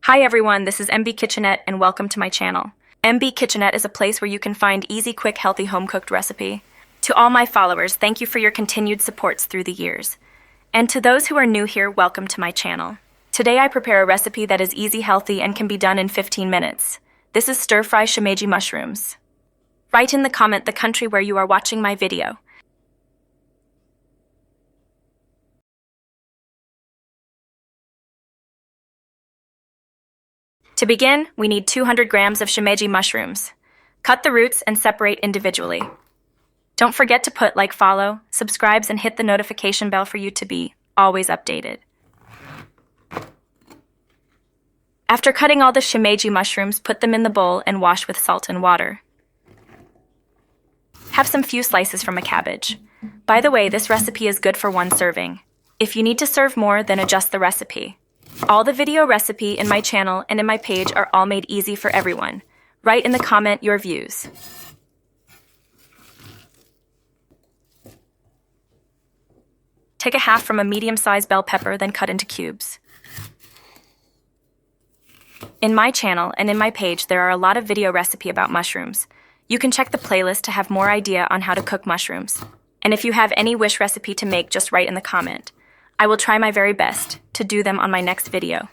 Hi everyone, this is MB Kitchenette and welcome to my channel. MB Kitchenette is a place where you can find easy, quick, healthy home-cooked recipe. To all my followers, thank you for your continued supports through the years. And to those who are new here, welcome to my channel. Today I prepare a recipe that is easy, healthy, and can be done in 15 minutes. This is stir-fry shimeji mushrooms. Write in the comment the country where you are watching my video. To begin, we need 200 grams of shimeji mushrooms. Cut the roots and separate individually. Don't forget to put like, follow, subscribes, and hit the notification bell for you to be always updated. After cutting all the shimeji mushrooms, put them in the bowl and wash with salt and water. Have some few slices from a cabbage. By the way, this recipe is good for one serving. If you need to serve more, then adjust the recipe. All the video recipe in my channel and in my page are all made easy for everyone. Write in the comment your views. Take a half from a medium-sized bell pepper, then cut into cubes. In my channel and in my page, there are a lot of video recipe about mushrooms. You can check the playlist to have more idea on how to cook mushrooms. And if you have any wish recipe to make, just write in the comment. I will try my very best to do them on my next video.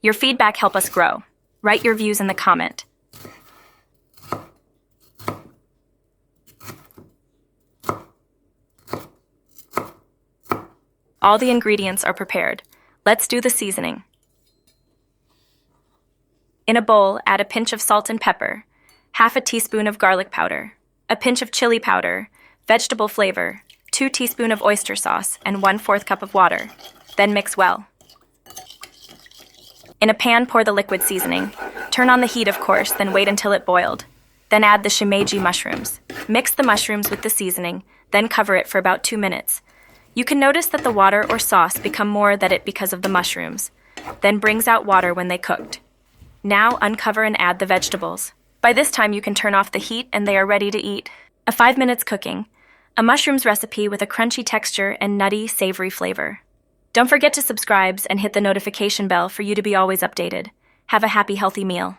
Your feedback helps us grow. Write your views in the comment. All the ingredients are prepared. Let's do the seasoning. In a bowl, add a pinch of salt and pepper, half a teaspoon of garlic powder, a pinch of chili powder, vegetable flavor, 2 teaspoons of oyster sauce, and 1/4 cup of water. Then mix well. In a pan, pour the liquid seasoning. Turn on the heat, of course, then wait until it boiled. Then add the shimeji mushrooms. Mix the mushrooms with the seasoning, then cover it for about 2 minutes. You can notice that the water or sauce become more than it because of the mushrooms, then brings out water when they cooked. Now uncover and add the vegetables. By this time you can turn off the heat and they are ready to eat. A 5 minutes cooking. A mushrooms recipe with a crunchy texture and nutty, savory flavor. Don't forget to subscribe and hit the notification bell for you to be always updated. Have a happy, healthy meal.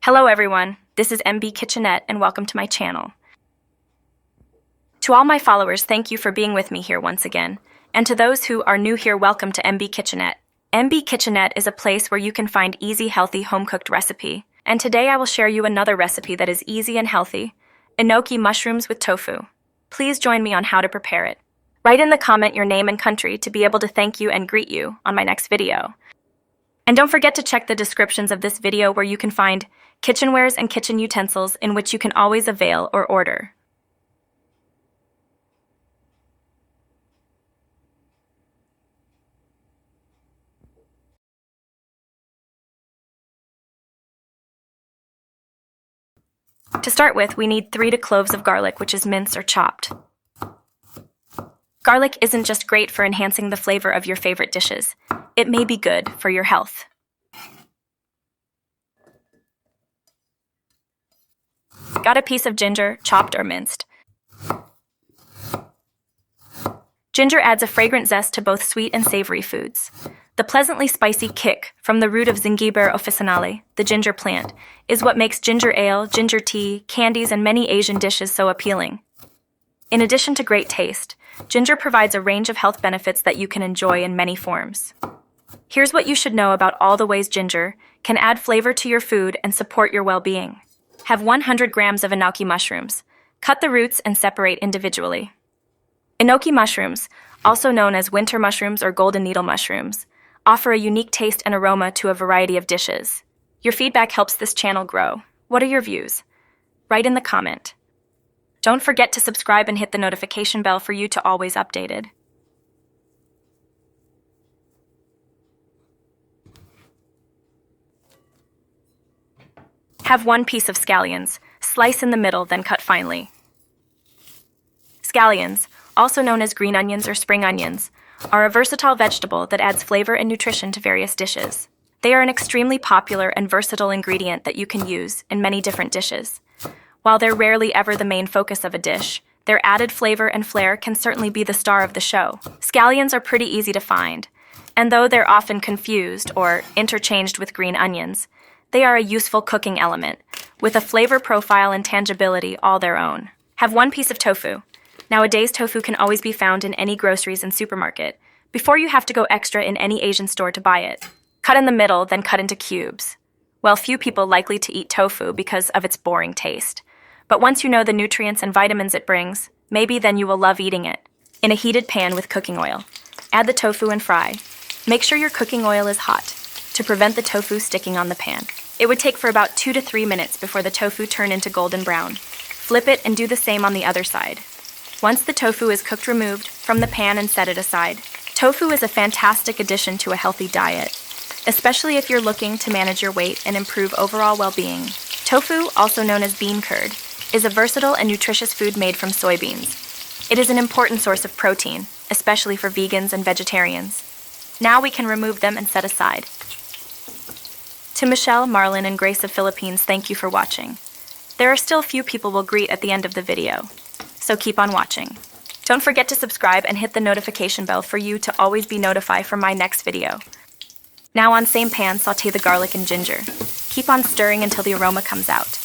Hello everyone, this is MB Kitchenette and welcome to my channel. To all my followers, thank you for being with me here once again. And to those who are new here, welcome to MB Kitchenette. MB Kitchenette is a place where you can find easy, healthy, home-cooked recipe. And today I will share you another recipe that is easy and healthy, enoki mushrooms with tofu. Please join me on how to prepare it. Write in the comment your name and country to be able to thank you and greet you on my next video. And don't forget to check the descriptions of this video where you can find kitchenwares and kitchen utensils in which you can always avail or order. To start with, we need 3 cloves of garlic, which is minced or chopped. Garlic isn't just great for enhancing the flavor of your favorite dishes. It may be good for your health. Got a piece of ginger, chopped or minced. Ginger adds a fragrant zest to both sweet and savory foods. The pleasantly spicy kick from the root of Zingiber officinale, the ginger plant, is what makes ginger ale, ginger tea, candies, and many Asian dishes so appealing. In addition to great taste, ginger provides a range of health benefits that you can enjoy in many forms. Here's what you should know about all the ways ginger can add flavor to your food and support your well-being. Have 100 grams of enoki mushrooms. Cut the roots and separate individually. Enoki mushrooms, also known as winter mushrooms or golden needle mushrooms, offer a unique taste and aroma to a variety of dishes. Your feedback helps this channel grow. What are your views? Write in the comment. Don't forget to subscribe and hit the notification bell for you to always updated. Have 1 piece of scallions. Slice in the middle, then cut finely. Scallions, also known as green onions or spring onions, are a versatile vegetable that adds flavor and nutrition to various dishes. They are an extremely popular and versatile ingredient that you can use in many different dishes. While they're rarely ever the main focus of a dish, their added flavor and flair can certainly be the star of the show. Scallions are pretty easy to find, and though they're often confused or interchanged with green onions, they are a useful cooking element, with a flavor profile and tangibility all their own. Have 1 piece of tofu. Nowadays, tofu can always be found in any groceries and supermarket, before you have to go extra in any Asian store to buy it. Cut in the middle, then cut into cubes. Well, few people likely to eat tofu because of its boring taste. But once you know the nutrients and vitamins it brings, maybe then you will love eating it. In a heated pan with cooking oil, add the tofu and fry. Make sure your cooking oil is hot, to prevent the tofu sticking on the pan. It would take for about 2 to 3 minutes before the tofu turn into golden brown. Flip it and do the same on the other side. Once the tofu is cooked, removed from the pan and set it aside. Tofu is a fantastic addition to a healthy diet, especially if you're looking to manage your weight and improve overall well-being. Tofu, also known as bean curd, is a versatile and nutritious food made from soybeans. It is an important source of protein, especially for vegans and vegetarians. Now we can remove them and set aside. To Michelle, Marlon, and Grace of Philippines, thank you for watching. There are still few people we'll greet at the end of the video, so keep on watching. Don't forget to subscribe and hit the notification bell for you to always be notified for my next video. Now on same pan, sauté the garlic and ginger. Keep on stirring until the aroma comes out.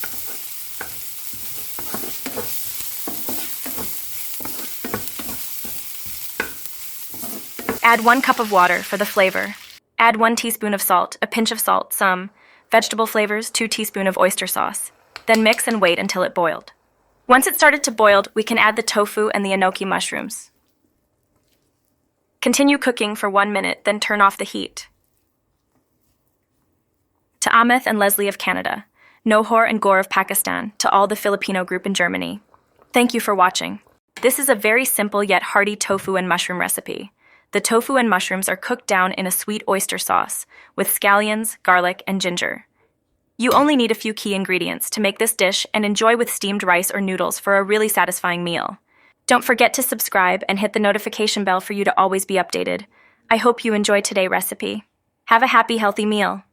Add 1 cup of water for the flavor. Add 1 teaspoon of salt, a pinch of salt, some vegetable flavors, 2 teaspoons of oyster sauce. Then mix and wait until it boiled. Once it started to boil, we can add the tofu and the enoki mushrooms. Continue cooking for 1 minute, then turn off the heat. To Ameth and Leslie of Canada, Nohor and Gore of Pakistan, to all the Filipino group in Germany. Thank you for watching. This is a very simple yet hearty tofu and mushroom recipe. The tofu and mushrooms are cooked down in a sweet oyster sauce with scallions, garlic, and ginger. You only need a few key ingredients to make this dish and enjoy with steamed rice or noodles for a really satisfying meal. Don't forget to subscribe and hit the notification bell for you to always be updated. I hope you enjoyed today's recipe. Have a happy, healthy meal.